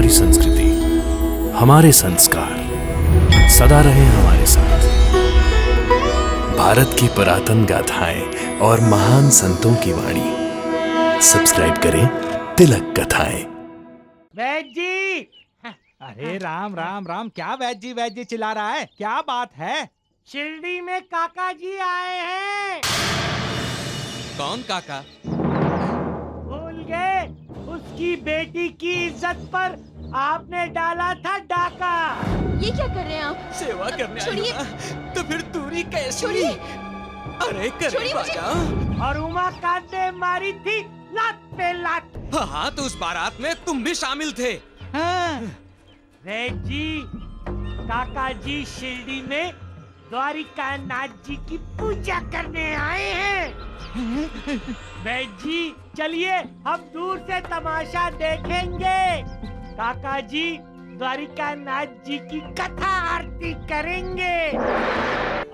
हमारी संस्कृति, हमारे संस्कार सदा रहे हमारे साथ। भारत की पुरातन गाथाएं और महान संतों की वाणी। सब्सक्राइब करें तिलक कथाएं। वैद जी! अरे राम राम राम, क्या वैद जी चिल्ला रहा है? क्या बात है? शिरडी में काका जी आए हैं। कौन काका? भूल गए? उसकी बेटी की इज्जत पर आपने डाला था डाका। ये क्या कर रहे हैं आप? सेवा करने आई छोड़िए। हो ना? तो फिर दूरी कैसी? छोड़िए। अरे छोड़िए करीब आ मुझे। जाओ। और उमाकांत ने मारी थी लात पे लात। हाँ तो उस बारात में तुम भी शामिल थे। हाँ। वैद जी, काका जी शिरडी में द्वारिका नाथ जी की पूजा करने आए हैं। वैद जी चलिए, हम दूर से तमाशा देखेंगे। काका जी द्वारिका नाथ जी की कथा आरती करेंगे।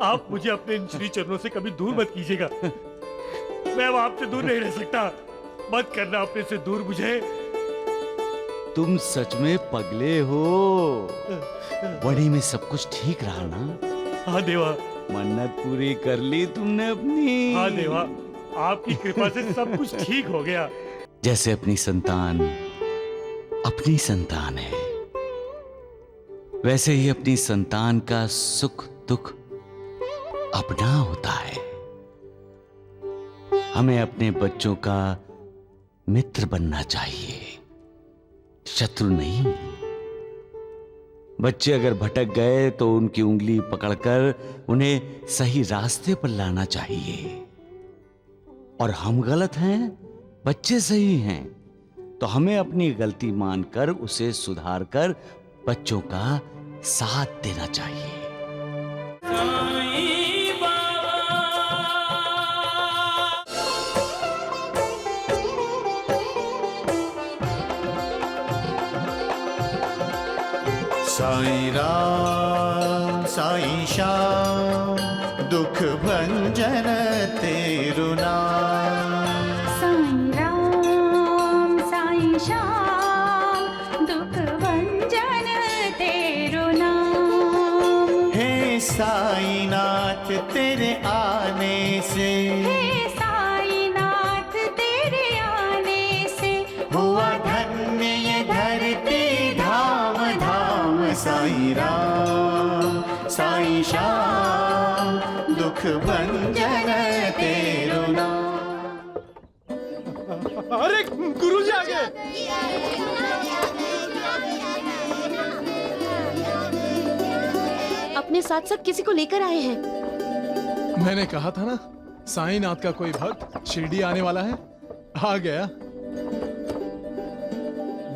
आप मुझे अपने इन श्री चरणों से कभी दूर मत कीजिएगा। मैं अब आपसे दूर नहीं रह सकता। मत करना अपने से दूर मुझे। तुम सच में पगले हो। बड़ी में सब कुछ ठीक रहा ना? हाँ देवा। मन्नत पूरी कर ली तुमने अपनी? हाँ देवा, आपकी कृपा से सब कुछ ठीक हो गया। जैसे अपनी संतान है, वैसे ही अपनी संतान का सुख दुख अपना होता है। हमें अपने बच्चों का मित्र बनना चाहिए, शत्रु नहीं। बच्चे अगर भटक गए तो उनकी उंगली पकड़कर उन्हें सही रास्ते पर लाना चाहिए। और हम गलत हैं, बच्चे सही हैं, तो हमें अपनी गलती मानकर उसे सुधारकर बच्चों का साथ देना चाहिए। साईं राम साईं श्याम, दुख भंजन तेरु नाम। साईं राम साईं श्याम, दुख भंजन तेरु नाम। हे साईं नाथ तेरे आने से, हे साईं नाथ तेरे आने से, हुआ धन्य ये धरती धाम धाम। साईं राम साईं श्याम, दुख भंजन तेरु नाम। अरे गुरुजी आ गए। अपने साथ साथ किसी को लेकर आए हैं। मैंने कहा था ना, साईंनाथ का कोई भक्त शिरडी आने वाला है। आ गया।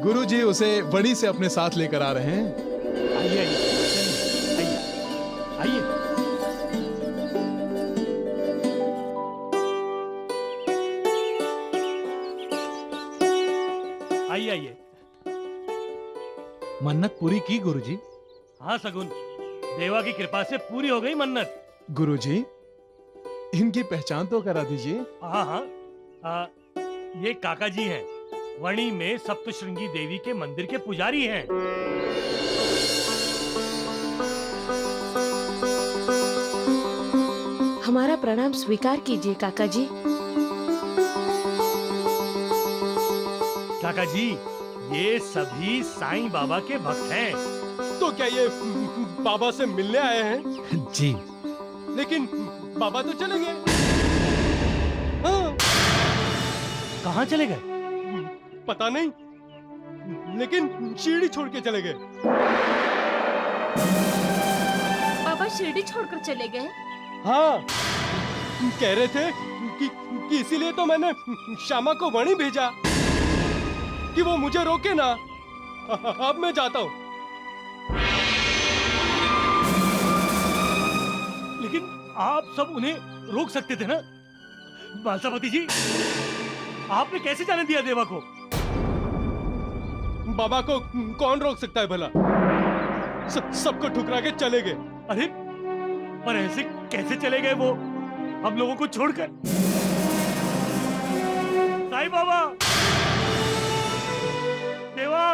गुरुजी उसे वड़ी से अपने साथ लेकर आ रहे हैं। आइए आइए। आइए आइए। मन्नत पूरी की गुरुजी? हाँ सगुन, देवा की कृपा से पूरी हो गई मन्नत। गुरुजी, इनकी पहचान तो करा दीजिए। हाँ हाँ, ये काका जी हैं। वणी में सप्तशृंगी देवी के मंदिर के पुजारी हैं। हमारा प्रणाम स्वीकार कीजिए काका जी। काका जी, ये सभी साईं बाबा के भक्त हैं। तो क्या ये बाबा से मिलने आए हैं? जी। लेकिन बाबा तो चले गए। हाँ। कहाँ चले गए? पता नहीं, लेकिन शिरडी छोड़ के चले गए। बाबा शिरडी छोड़कर चले गए? हाँ, कह रहे थे कि इसीलिए तो मैंने श्यामा को वणी भेजा कि वो मुझे रोके ना। अब मैं जाता हूँ। लेकिन आप सब उन्हें रोक सकते थे ना? बालसापति जी, आपने कैसे जाने दिया देवा को? बाबा को कौन रोक सकता है भला? सबको ठुकरा के चले गए। अरे पर ऐसे कैसे चले गए वो हम लोगों को छोड़कर? साईं बाबा, देवा,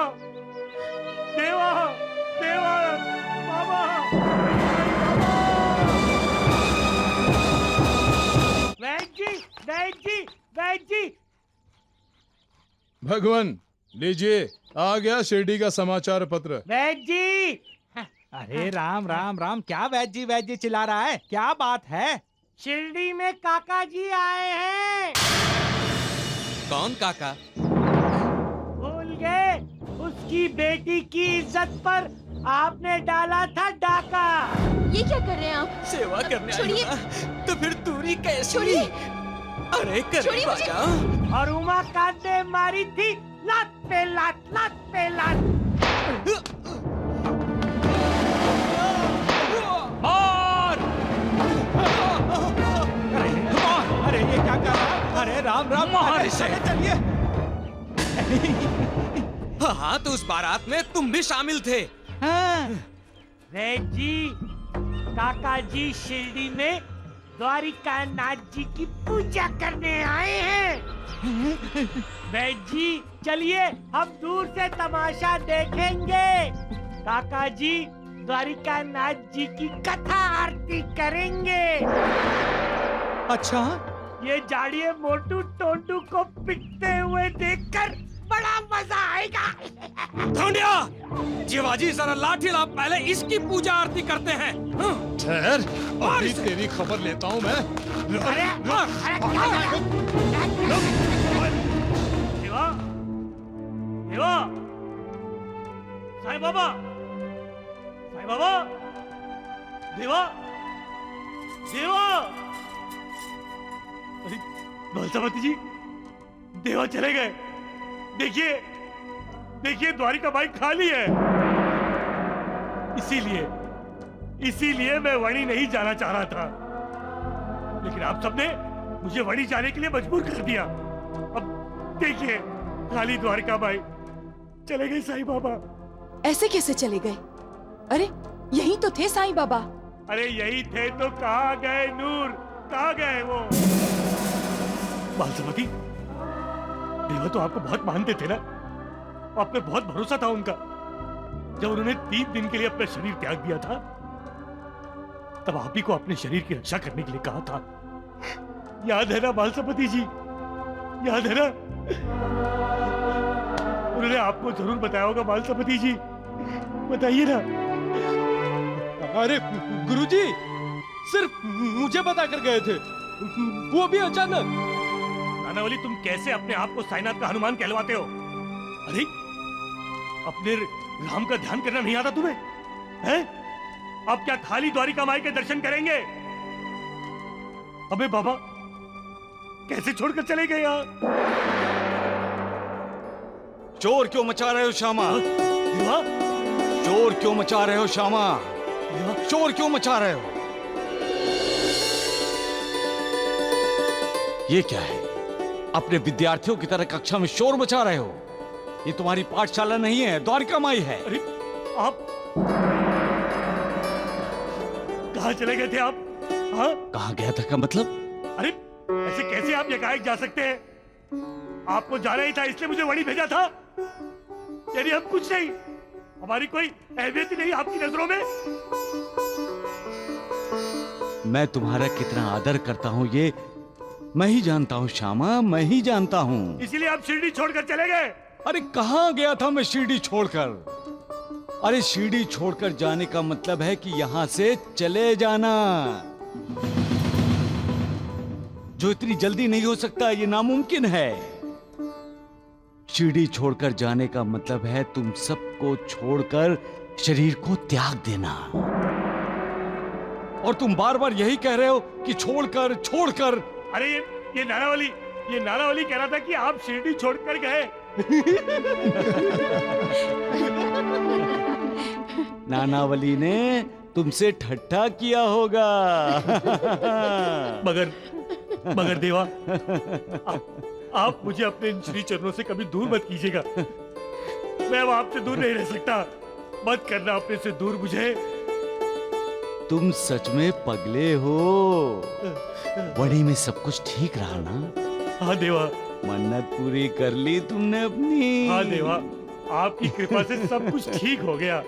रघुवन, लीजिए, आ गया शिरडी का समाचार पत्र। वैद्य जी, अरे राम राम राम, क्या वैद्य जी चिल्ला रहा है? क्या बात है? शिरडी में काका जी आए हैं। कौन काका? भूल गए? उसकी बेटी की इज्जत पर आपने डाला था डाका। ये क्या कर रहे हैं आप? सेवा करने आई छोड़िए। हो ना? तो फिर दूरी कैसी? छोड़िए। अरे छोड़िए करीब आ मुझे। जाओ। और उमाकांत ने मारी थी लात पे लात, लात पे लात। और अरे ये क्या कर रहा है? अरे राम राम, मार इसे। चलिए। हाँ, तो उस बारात में तुम भी शामिल थे। हाँ। वैद्य जी, काका जी शिरडी में द्वारिका नाथ जी की पूजा करने आए हैं। वैद्य जी, चलिए हम दूर से तमाशा देखेंगे। काका जी द्वारिका नाथ जी की कथा आरती करेंगे। अच्छा, ये जाड़िए मोटू टोंटू को पिटते हुए देखकर बड़ा मजा आएगा। धौंडिया, जीवाजी जरा लाठी ला, पहले इसकी पूजा आरती करते हैं। ठहर, अभी तेरी खबर लेता हूँ मैं। अरे देवा, देवा, साईं बाबा, साईं बाबा, देवा, देवा। अरे बालसावती जी, देवा चले गए। देखिए, देखिए द्वारिका बाई खाली है। इसीलिए मैं वणी नहीं जाना चाह रहा था, लेकिन आप सबने मुझे वणी जाने के लिए मजबूर कर दिया। अब देखिए, खाली द्वारिका बाई चले गए। साईं बाबा, ऐसे कैसे चले गए? अरे यही तो थे साईं बाबा। अरे यही थे तो कहाँ गए नूर, कहाँ गए वो? बालसमती, देवा तो आपको बहुत मानते थे ना, आप पे बहुत भरोसा था उनका। जब उन्होंने 3 दिन के लिए अपना शरीर त्याग दिया था, तब आप ही को अपने शरीर की रक्षा करने के लिए कहा था। याद है ना बालसमती जी, याद है ना? उन्होंने आपको जरूर बताया होगा बालसमती जी, बताइए ना। अरे गुरुजी, सिर्फ मुझे बता कर गए थे, वो भी अचानक। नानावली, तुम कैसे अपने आप को साईनाथ का हनुमान कहलवाते हो? अरे अपने राम का ध्यान करना नहीं आता तुम्हें? हैं? अब क्या खाली द्वारिका माई के दर्शन करेंगे? अबे बाबा, कैसे छोड़कर चले गए यहाँ? शोर क्यों मचा रहे हो श्यामा? देवा, शोर क्यों मचा रहे हो श्यामा? देवा, शोर क्यों मचा रहे हो? ये क्या है? अपने विद्यार्थियों की तरह कक्षा में शोर मचा रहे हो? ये तुम्हारी पाठशाला नहीं है, द्वारिका माई है। अरे आप कहाँ चले गए थे आप? हाँ? कहाँ गया था का मतलब? अरे ऐसे कैसे आप एकाएक जा सकते हैं? आपको जाना ही था, इसलिए मुझे वहीं भेजा था। यानी हम कुछ नहीं, हमारी कोई अहमियत ही नहीं आपकी नजरों में? मैं तुम्हारा कितना आदर करता हूँ ये मैं ही जानता हूँ श्यामा, मैं ही जानता हूँ। इसीलिए आप शिरडी छोड़कर चले गए? अरे कहाँ गया था मैं शिरडी छोड़कर? अरे शिरडी छोड़कर जाने का मतलब है कि यहाँ से चले जाना, जो इतनी जल्दी नहीं हो सकता, ये नामुमकिन है। शिरडी छोड़कर जाने का मतलब है तुम सबको छोड़कर शरीर को त्याग देना। और तुम बार बार यही कह रहे हो कि छोड़कर छोड़कर। अरे ये नानावली कह रहा था कि आप शिरडी छोड़कर गए। नानावली ने तुमसे ठट्ठा किया होगा। मगर देवा, आप मुझे अपने इन श्री चरणों से कभी दूर मत कीजिएगा। मैं अब आपसे दूर नहीं रह सकता। मत करना अपने से दूर मुझे। तुम सच में पगले हो। वड़ी में सब कुछ ठीक रहा ना? हाँ देवा। मन्नत पूरी कर ली तुमने अपनी? हाँ देवा, आपकी कृपा से सब कुछ ठीक हो गया।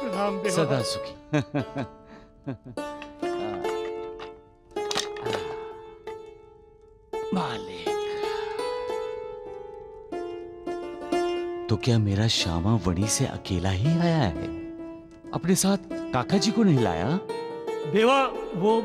प्रणाम देवा। सदा सुखी। मालिक, तो क्या मेरा श्यामा वणी से अकेला ही आया है? अपने साथ काका जी को नहीं लाया? देवा वो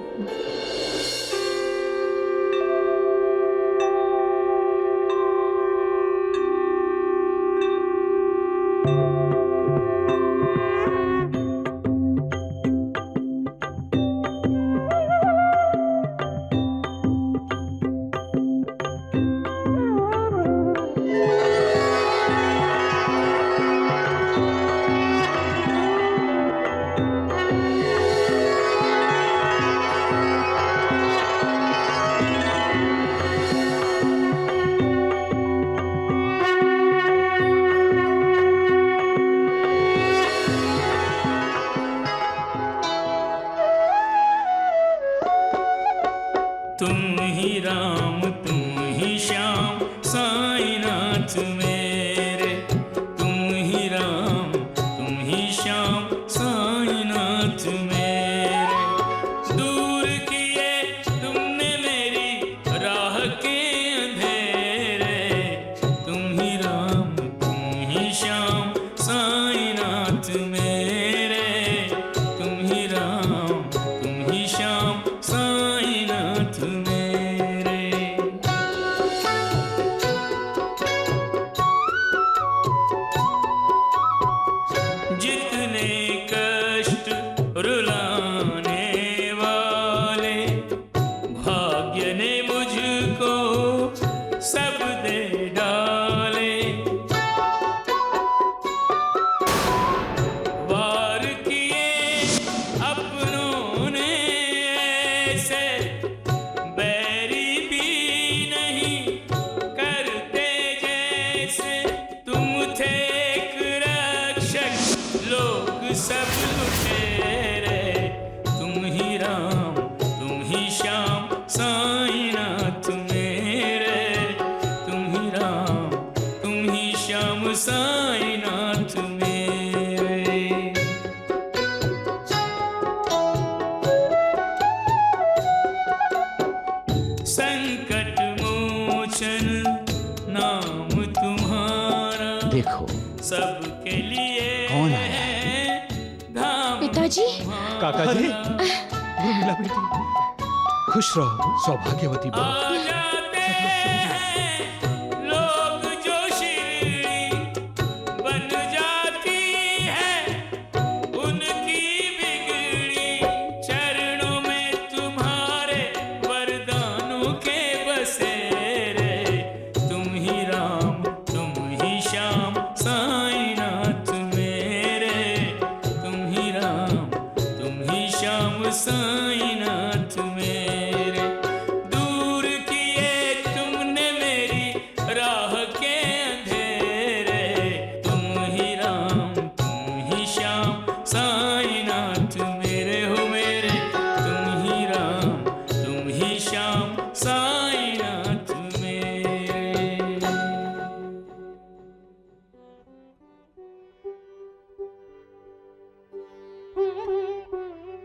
तुम ही राम तुम ही श्याम साईनाथ मेरे, तुम ही राम तुम ही श्याम साईनाथ मेरे। दूर किए तुमने मेरी राह के अंधेरे, तुम ही राम तुम ही श्याम साईनाथ मेरे, तुम ही राम तुम ही श्याम साईनाथ मेरे। जितने कष्ट रुलाने वाले भाग्य ने मुझको सब दे डाले। वार किए अपनों ने ऐसे, बैरी भी नहीं करते जैसे। तुम थे एक रक्षक लोग सब लुटेरे, तुम ही राम तुम ही श्याम साईनाथ मेरे, तुम ही राम तुम ही श्याम साईनाथ मेरे। संकट मोचन नाम तुम्हारा, देखो सबके लिए कौन आया धाम पिताजी। काका जी, उर्मिला बेटी, खुश रहो, सौभाग्यवती आ बनो। जाते हैं लोग जो शिरडी बन जाती है उनकी बिगड़ी। चरणों में तुम्हारे वरदानों के बसेरे, तुम ही राम तुम ही श्याम साईनाथ मेरे, तुम ही राम तुम ही श्याम साईनाथ मेरे। दूर किए तुमने मेरी राह के अंधेरे, तुम ही राम तुम ही श्याम साईनाथ मेरे हो मेरे, तुम ही राम तुम ही श्याम साईनाथ मेरे।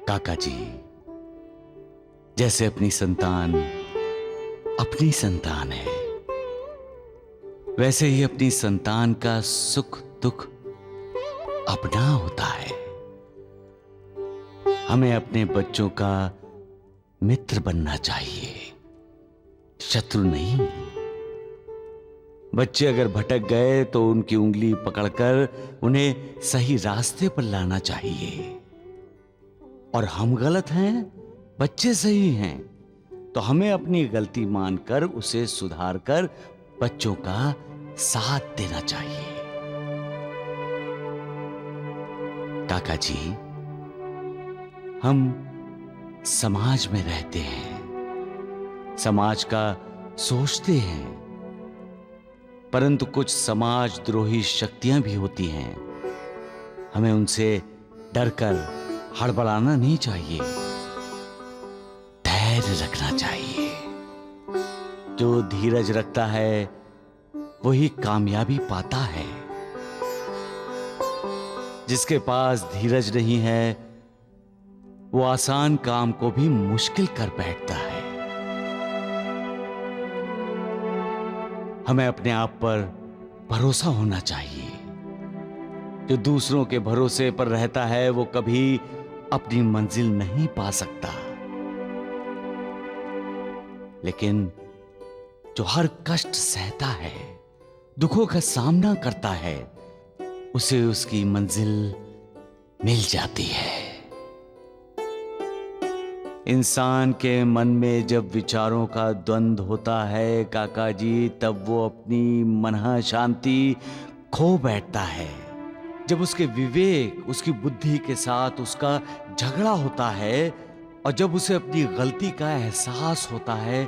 काका जी, जैसे अपनी संतान है, वैसे ही अपनी संतान का सुख दुख अपना होता है। हमें अपने बच्चों का मित्र बनना चाहिए, शत्रु नहीं। बच्चे अगर भटक गए तो उनकी उंगली पकड़कर उन्हें सही रास्ते पर लाना चाहिए। और हम गलत हैं, बच्चे सही हैं, तो हमें अपनी गलती मानकर उसे सुधारकर बच्चों का साथ देना चाहिए। काका जी, हम समाज में रहते हैं, समाज का सोचते हैं, परंतु कुछ समाज द्रोही शक्तियां भी होती हैं। हमें उनसे डरकर हड़बड़ाना नहीं चाहिए, धैर्य रखना चाहिए। जो धीरज रखता है वही कामयाबी पाता है। जिसके पास धीरज नहीं है वो आसान काम को भी मुश्किल कर बैठता है। हमें अपने आप पर भरोसा होना चाहिए। जो दूसरों के भरोसे पर रहता है वो कभी अपनी मंजिल नहीं पा सकता, लेकिन जो हर कष्ट सहता है, दुखों का सामना करता है, उसे उसकी मंजिल मिल जाती है। इंसान के मन में जब विचारों का द्वंद्व होता है काका जी, तब वो अपनी मनः शांति खो बैठता है। जब उसके विवेक, उसकी बुद्धि के साथ उसका झगड़ा होता है और जब उसे अपनी गलती का एहसास होता है,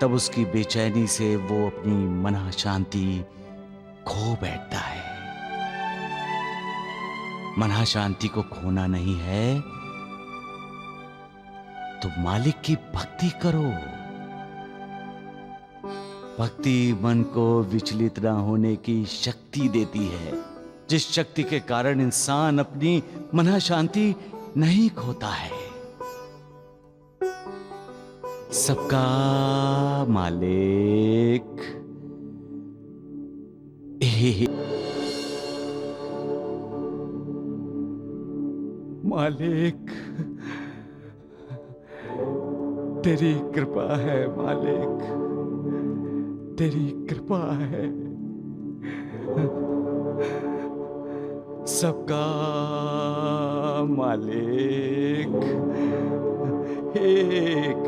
तब उसकी बेचैनी से वो अपनी मनः शांति खो बैठता है। मनः शांति को खोना नहीं है तो मालिक की भक्ति करो। भक्ति मन को विचलित न होने की शक्ति देती है, जिस शक्ति के कारण इंसान अपनी मनः शांति नहीं खोता है। सबका मालिक मालिक, तेरी कृपा है मालिक, तेरी कृपा है। सबका मालिक एक